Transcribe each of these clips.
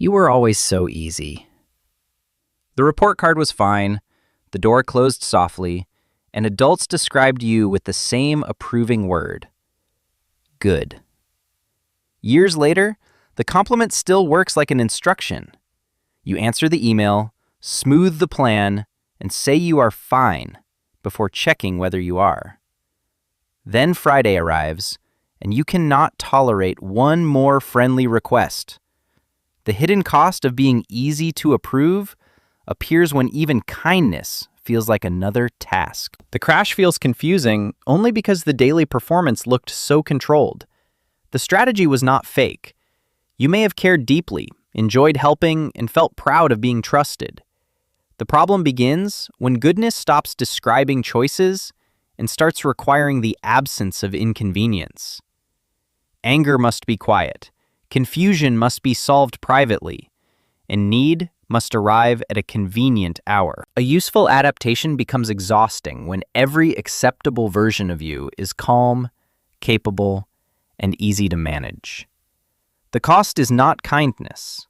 You were always so easy. The report card was fine, the door closed softly, and adults described you with the same approving word. Good. Years later, the compliment still works like an instruction. You answer the email, smooth the plan, and say you are fine before checking whether you are. Then Friday arrives, and you cannot tolerate one more friendly request. The hidden cost of being easy to approve appears when even kindness feels like another task. The crash feels confusing only because the daily performance looked so controlled. The strategy was not fake. You may have cared deeply, enjoyed helping, and felt proud of being trusted. The problem begins when goodness stops describing choices and starts requiring the absence of inconvenience. Anger must be quiet, confusion must be solved privately, and need must arrive at a convenient hour. A useful adaptation becomes exhausting when every acceptable version of you is calm, capable, and easy to manage. The cost is not kindness.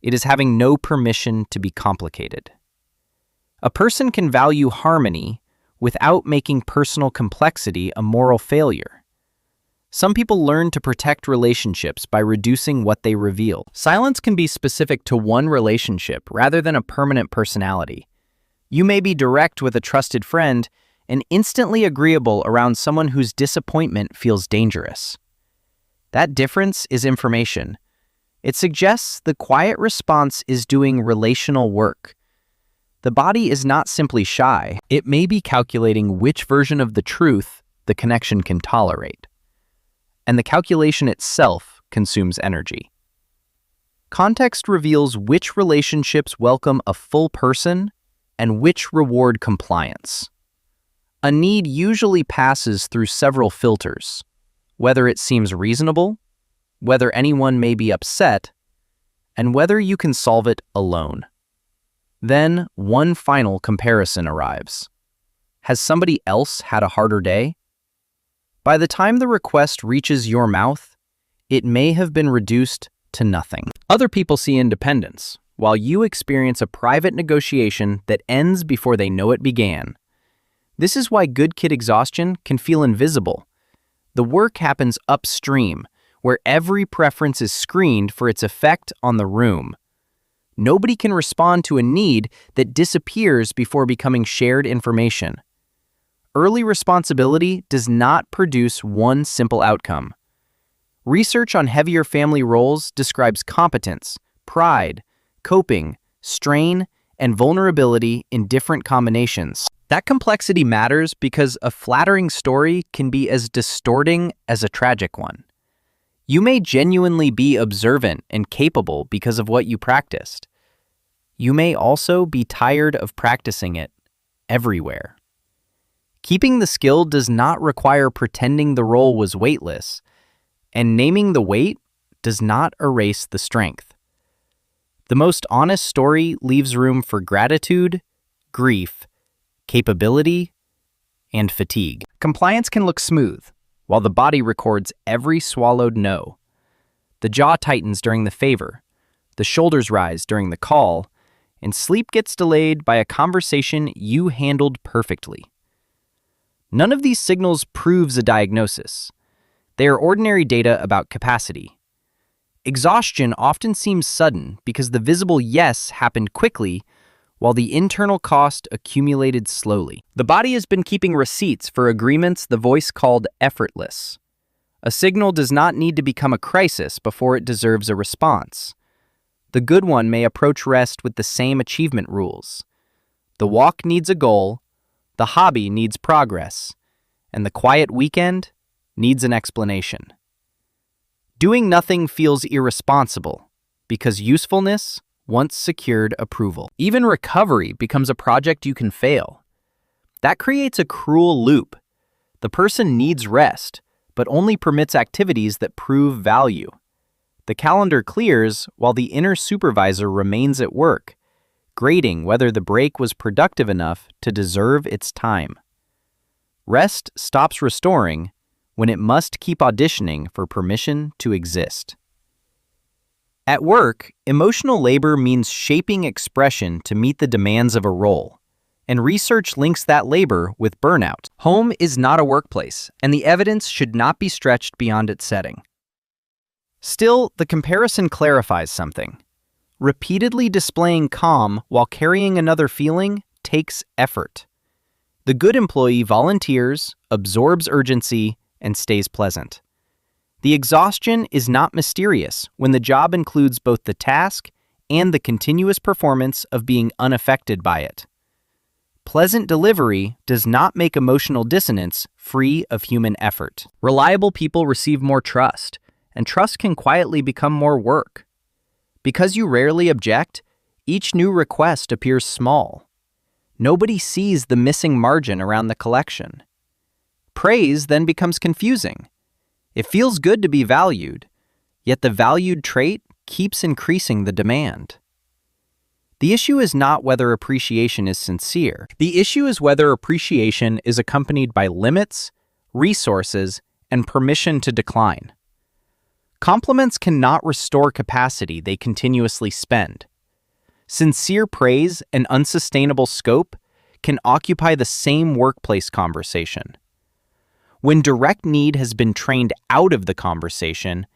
It is having no permission to be complicated. A person can value harmony without making personal complexity a moral failure. Some people learn to protect relationships by reducing what they reveal. Silence can be specific to one relationship rather than a permanent personality. You may be direct with a trusted friend and instantly agreeable around someone whose disappointment feels dangerous. That difference is information. It suggests the quiet response is doing relational work. The body is not simply shy. It may be calculating which version of the truth the connection can tolerate. And the calculation itself consumes energy. Context reveals which relationships welcome a full person and which reward compliance. A need usually passes through several filters, whether it seems reasonable, whether anyone may be upset, and whether you can solve it alone. Then one final comparison arrives. Has somebody else had a harder day? By the time the request reaches your mouth, it may have been reduced to nothing. Other people see independence, while you experience a private negotiation that ends before they know it began. This is why good kid exhaustion can feel invisible. The work happens upstream, where every preference is screened for its effect on the room. Nobody can respond to a need that disappears before becoming shared information. Early responsibility does not produce one simple outcome. Research on heavier family roles describes competence, pride, coping, strain, and vulnerability in different combinations. That complexity matters because a flattering story can be as distorting as a tragic one. You may genuinely be observant and capable because of what you practiced. You may also be tired of practicing it everywhere. Keeping the skill does not require pretending the role was weightless, and naming the weight does not erase the strength. The most honest story leaves room for gratitude, grief, capability, and fatigue. Compliance can look smooth, while the body records every swallowed no. The jaw tightens during the favor, the shoulders rise during the call, and sleep gets delayed by a conversation you handled perfectly. None of these signals proves a diagnosis. They are ordinary data about capacity. Exhaustion often seems sudden because the visible yes happened quickly, while the internal cost accumulated slowly. The body has been keeping receipts for agreements the voice called effortless. A signal does not need to become a crisis before it deserves a response. The good one may approach rest with the same achievement rules. The walk needs a goal, the hobby needs progress, and the quiet weekend needs an explanation. Doing nothing feels irresponsible because usefulness once secured approval. Even recovery becomes a project you can fail. That creates a cruel loop. The person needs rest, but only permits activities that prove value. The calendar clears while the inner supervisor remains at work, grading whether the break was productive enough to deserve its time. Rest stops restoring when it must keep auditioning for permission to exist. At work, emotional labor means shaping expression to meet the demands of a role, and research links that labor with burnout. Home is not a workplace, and the evidence should not be stretched beyond its setting. Still, the comparison clarifies something. Repeatedly displaying calm while carrying another feeling takes effort. The good employee volunteers, absorbs urgency, and stays pleasant. The exhaustion is not mysterious when the job includes both the task and the continuous performance of being unaffected by it. Pleasant delivery does not make emotional dissonance free of human effort. Reliable people receive more trust, and trust can quietly become more work. Because you rarely object, each new request appears small. Nobody sees the missing margin around the collection. Praise then becomes confusing. It feels good to be valued, yet the valued trait keeps increasing the demand. The issue is not whether appreciation is sincere. The issue is whether appreciation is accompanied by limits, resources, and permission to decline. Compliments cannot restore capacity they continuously spend. Sincere praise and unsustainable scope can occupy the same workplace conversation. When direct need has been trained out of the conversation,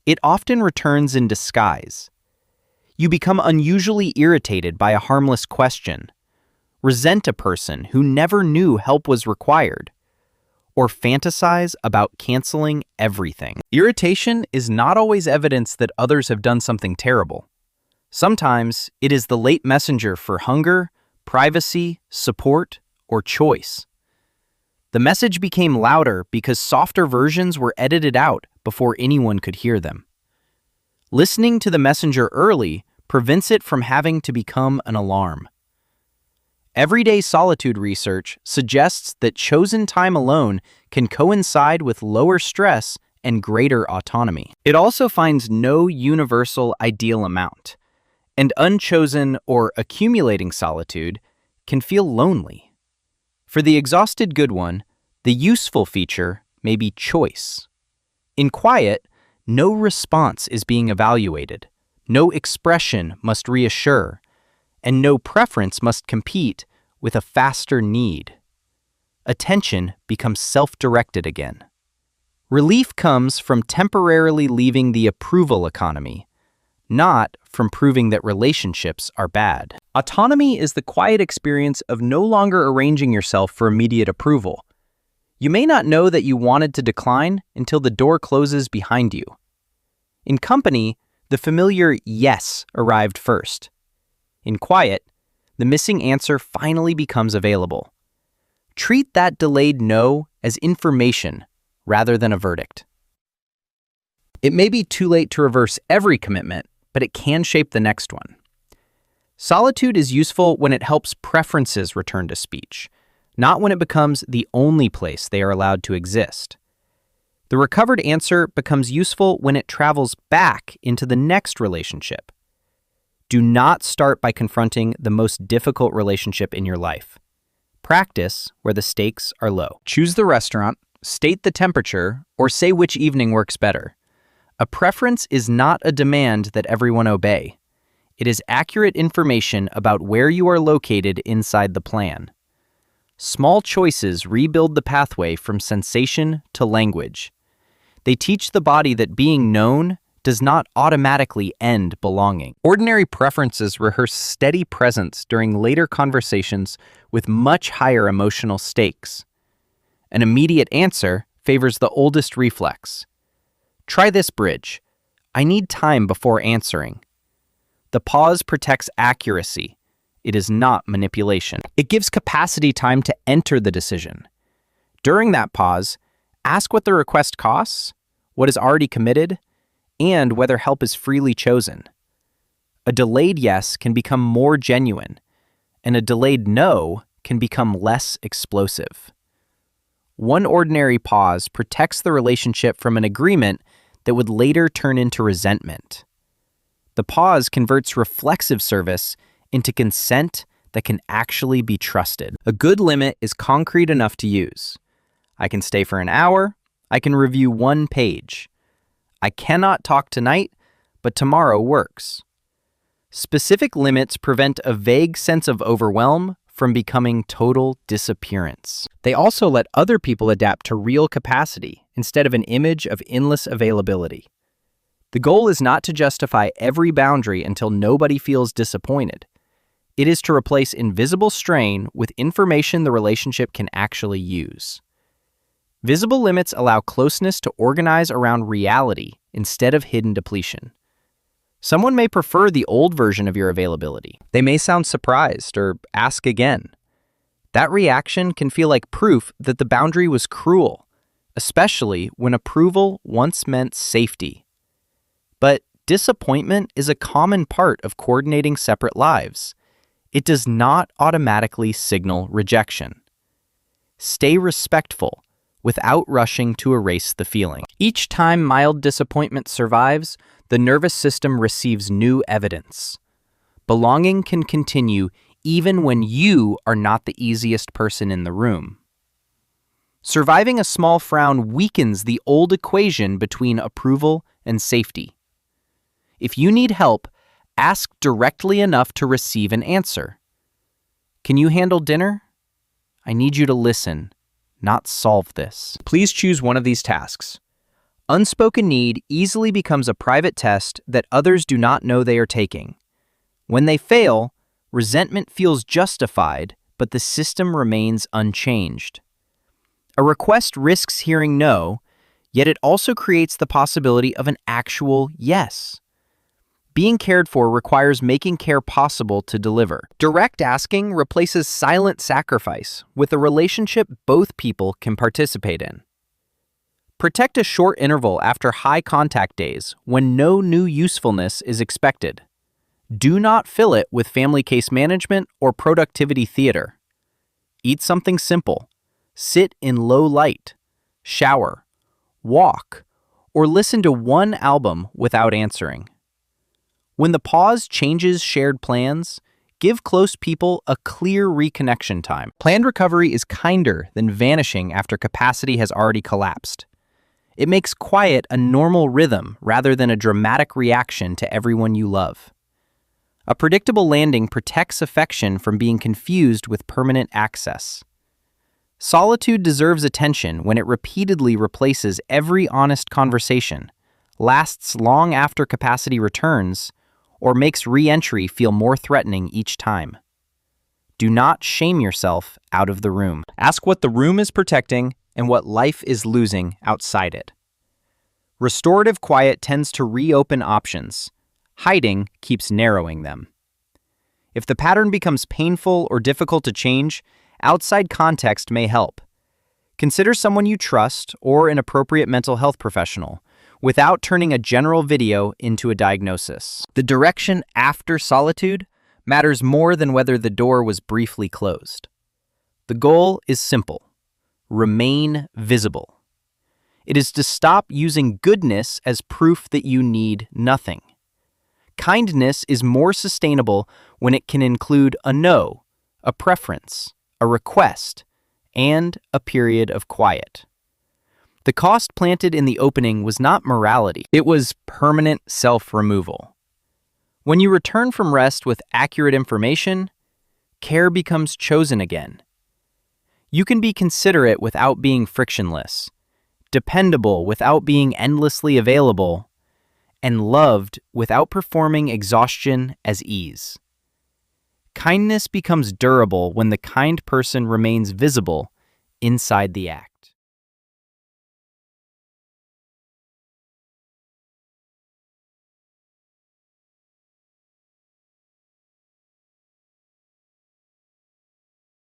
it often returns in disguise. You become unusually irritated by a harmless question, resent a person who never knew help was required, or fantasize about canceling everything. Irritation is not always evidence that others have done something terrible. Sometimes it is the late messenger for hunger, privacy, support, or choice. The message became louder because softer versions were edited out before anyone could hear them. Listening to the messenger early prevents it from having to become an alarm. Everyday solitude research suggests that chosen time alone can coincide with lower stress and greater autonomy. It also finds no universal ideal amount, and unchosen or accumulating solitude can feel lonely. For the exhausted good one, the useful feature may be choice. In quiet, no response is being evaluated, no expression must reassure, and no preference must compete with a faster need. Attention becomes self-directed again. Relief comes from temporarily leaving the approval economy, not from proving that relationships are bad. Autonomy is the quiet experience of no longer arranging yourself for immediate approval. You may not know that you wanted to decline until the door closes behind you. In company, the familiar yes arrived first. In quiet, the missing answer finally becomes available. Treat that delayed no as information rather than a verdict. It may be too late to reverse every commitment, but it can shape the next one. Solitude is useful when it helps preferences return to speech, not when it becomes the only place they are allowed to exist. The recovered answer becomes useful when it travels back into the next relationship. Do not start by confronting the most difficult relationship in your life. Practice where the stakes are low. Choose the restaurant, state the temperature, or say which evening works better. A preference is not a demand that everyone obey. It is accurate information about where you are located inside the plan. Small choices rebuild the pathway from sensation to language. They teach the body that being known does not automatically end belonging. Ordinary preferences rehearse steady presence during later conversations with much higher emotional stakes. An immediate answer favors the oldest reflex. Try this bridge. I need time before answering. The pause protects accuracy. It is not manipulation. It gives capacity time to enter the decision. During that pause, ask what the request costs, what is already committed, and whether help is freely chosen. A delayed yes can become more genuine, and a delayed no can become less explosive. One ordinary pause protects the relationship from an agreement that would later turn into resentment. The pause converts reflexive service into consent that can actually be trusted. A good limit is concrete enough to use. I can stay for an hour. I can review one page. I cannot talk tonight, but tomorrow works. Specific limits prevent a vague sense of overwhelm from becoming total disappearance. They also let other people adapt to real capacity instead of an image of endless availability. The goal is not to justify every boundary until nobody feels disappointed. It is to replace invisible strain with information the relationship can actually use. Visible limits allow closeness to organize around reality instead of hidden depletion. Someone may prefer the old version of your availability. They may sound surprised or ask again. That reaction can feel like proof that the boundary was cruel, especially when approval once meant safety. But disappointment is a common part of coordinating separate lives. It does not automatically signal rejection. Stay respectful without rushing to erase the feeling. Each time mild disappointment survives, the nervous system receives new evidence. Belonging can continue even when you are not the easiest person in the room. Surviving a small frown weakens the old equation between approval and safety. If you need help, ask directly enough to receive an answer. Can you handle dinner? I need you to listen, not solve this. Please choose one of these tasks. Unspoken need easily becomes a private test that others do not know they are taking. When they fail, resentment feels justified, but the system remains unchanged. A request risks hearing no, yet it also creates the possibility of an actual yes. Being cared for requires making care possible to deliver. Direct asking replaces silent sacrifice with a relationship both people can participate in. Protect a short interval after high contact days when no new usefulness is expected. Do not fill it with family case management or productivity theater. Eat something simple. Sit in low light. Shower. Walk. Or listen to one album without answering. When the pause changes shared plans, give close people a clear reconnection time. Planned recovery is kinder than vanishing after capacity has already collapsed. It makes quiet a normal rhythm rather than a dramatic reaction to everyone you love. A predictable landing protects affection from being confused with permanent access. Solitude deserves attention when it repeatedly replaces every honest conversation, lasts long after capacity returns, or makes re-entry feel more threatening each time. Do not shame yourself out of the room. Ask what the room is protecting and what life is losing outside it. Restorative quiet tends to reopen options. Hiding keeps narrowing them. If the pattern becomes painful or difficult to change, outside context may help. Consider someone you trust or an appropriate mental health professional without turning a general video into a diagnosis. The direction after solitude matters more than whether the door was briefly closed. The goal is simple. Remain visible. It is to stop using goodness as proof that you need nothing. Kindness is more sustainable when it can include a no, a preference, a request, and a period of quiet. The cost planted in the opening was not morality, it was permanent self-removal. When you return from rest with accurate information, care becomes chosen again. You can be considerate without being frictionless, dependable without being endlessly available, and loved without performing exhaustion as ease. Kindness becomes durable when the kind person remains visible inside the act.